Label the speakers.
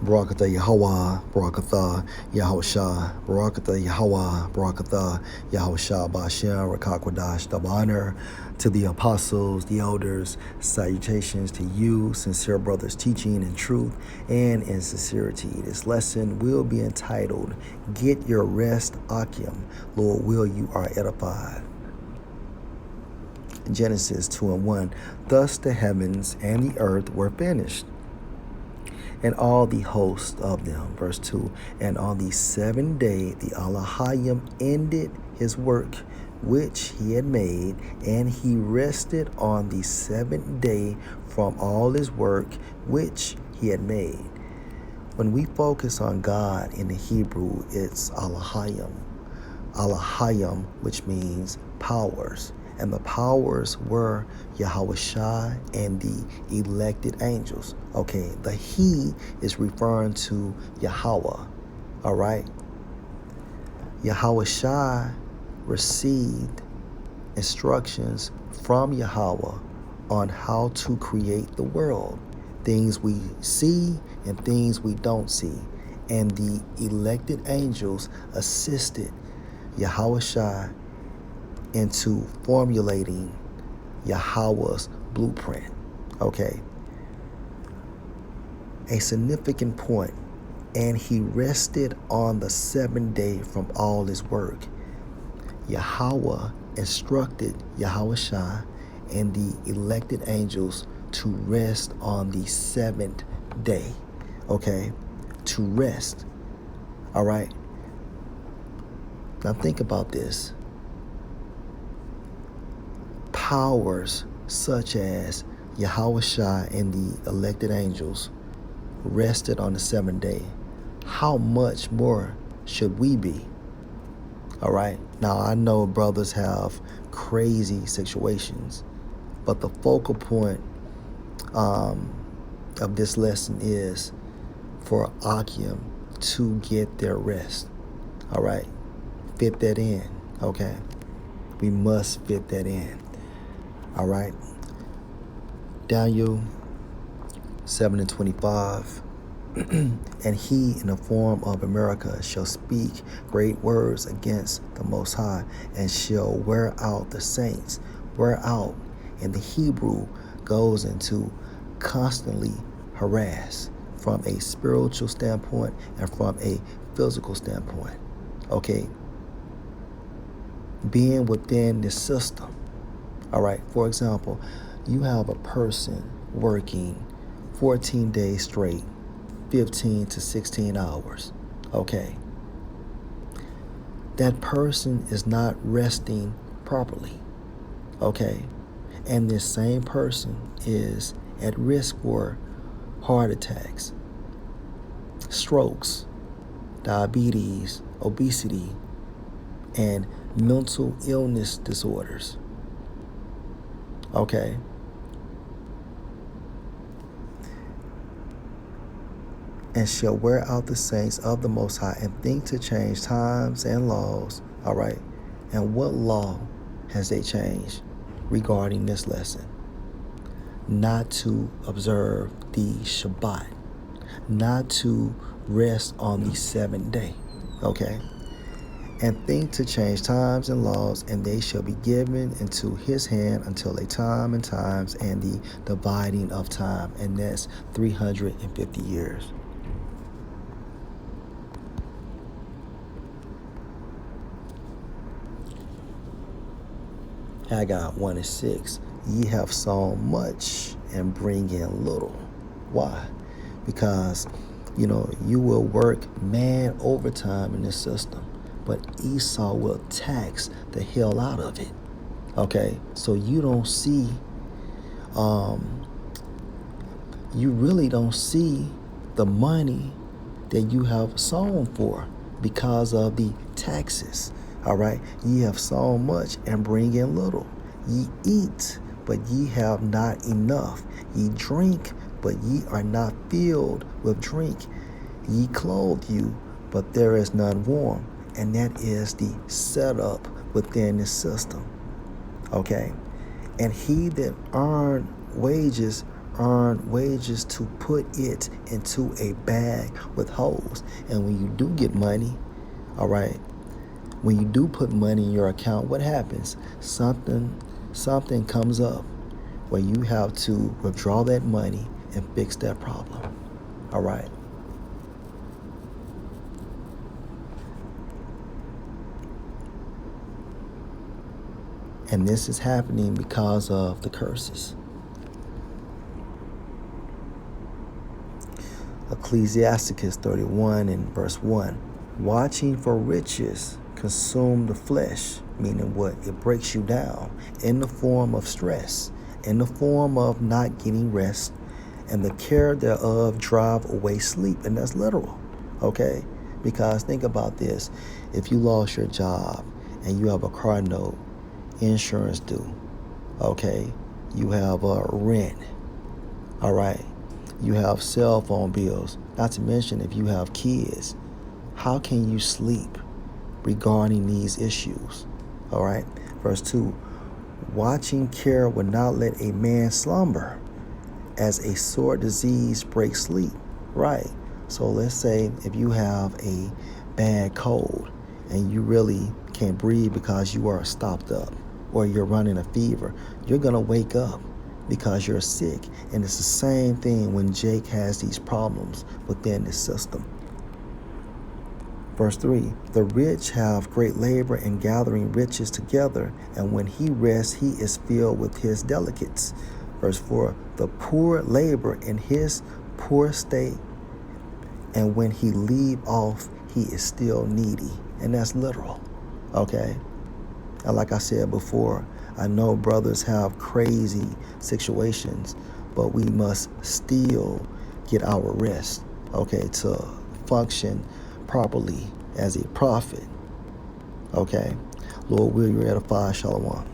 Speaker 1: Barakatha Yahweh, Barakatha Yahushua, Barakatha Yahweh, Barakatha Yahushua, Bashem, Rakakwadash, double honor to the apostles, the elders, salutations to you, sincere brothers, teaching in truth and in sincerity. This lesson will be entitled, Get Your Rest, Ahchyam. Lord, will you are edified. Genesis 2:1. Thus the heavens and the earth were finished, and all the host of them. Verse 2. And on the seventh day the Ahchyam ended his work which he had made, and he rested on the seventh day from all his work which he had made. When we focus on God in the Hebrew, it's Ahchyam. Ahchyam, which means powers. And the powers were Yahushua and the elected angels. Okay, the he is referring to Yahweh. All right. Yahushua received instructions from Yahweh on how to create the world. Things we see and things we don't see. And the elected angels assisted Yahushua into formulating Yahweh's blueprint. Okay. A significant point. And he rested on the seventh day from all his work. Yahweh instructed Yahushua and the elected angels to rest on the seventh day. Okay. To rest. All right. Now think about this. Powers such as Yahushua and the elected angels rested on the seventh day. How much more should we be? All right. Now, I know brothers have crazy situations, but the focal point of this lesson is for Ahchyam to get their rest. All right. Fit that in. Okay. We must fit that in. All right. Daniel 7:25. And he in the form of America shall speak great words against the Most High, and shall wear out the saints. Wear out in the Hebrew goes into constantly harass from a spiritual standpoint and from a physical standpoint. Okay. Being within the system. All right. For example, you have a person working 14 days straight, 15 to 16 hours. Okay. That person is not resting properly. Okay. And this same person is at risk for heart attacks, strokes, diabetes, obesity, and mental illness disorders. Okay. And shall wear out the saints of the Most High, and think to change times and laws. All right. And what law has they changed regarding this lesson? Not to observe the Shabbat, not to rest on the seventh day. Okay. And think to change times and laws, and they shall be given into his hand until a time and times and the dividing of time. And that's 350 years. Haggai 1:6. Ye have sown much and bring in little. Why? Because, you will work mad overtime in this system, but Esau will tax the hell out of it. Okay? So you don't see, you really don't see the money that you have sown for because of the taxes. All right. Ye have sown much and bring in little. Ye eat, but ye have not enough. Ye drink, but ye are not filled with drink. Ye clothe you, but there is none warm. And that is the setup within the system. Okay. And he that earn wages hard-earned wages to put it into a bag with holes. And when you do get money, all right, when you do put money in your account, what happens? Something comes up where you have to withdraw that money and fix that problem. All right. And this is happening because of the curses. Ecclesiasticus 31 and verse 1. Watching for riches consume the flesh, meaning what? It breaks you down in the form of stress, in the form of not getting rest, and the care thereof drive away sleep. And that's literal, okay? Because think about this. If you lost your job and you have a car note, insurance due, okay? You have rent, all right? You have cell phone bills, not to mention if you have kids. How can you sleep regarding these issues? All right. Verse 2, watching care will not let a man slumber, as a sore disease breaks sleep. Right. So let's say if you have a bad cold and you really can't breathe because you are stopped up or you're running a fever, you're going to wake up because you're sick. And it's the same thing when Jake has these problems within the system. Verse 3, the rich have great labor in gathering riches together, and when he rests, he is filled with his delicates. Verse 4, the poor labor in his poor state, and when he leave off, he is still needy. And that's literal, okay? And like I said before, I know brothers have crazy situations, but we must still get our rest, okay, to function properly as a prophet, okay? Lord, will you edify? Shalom.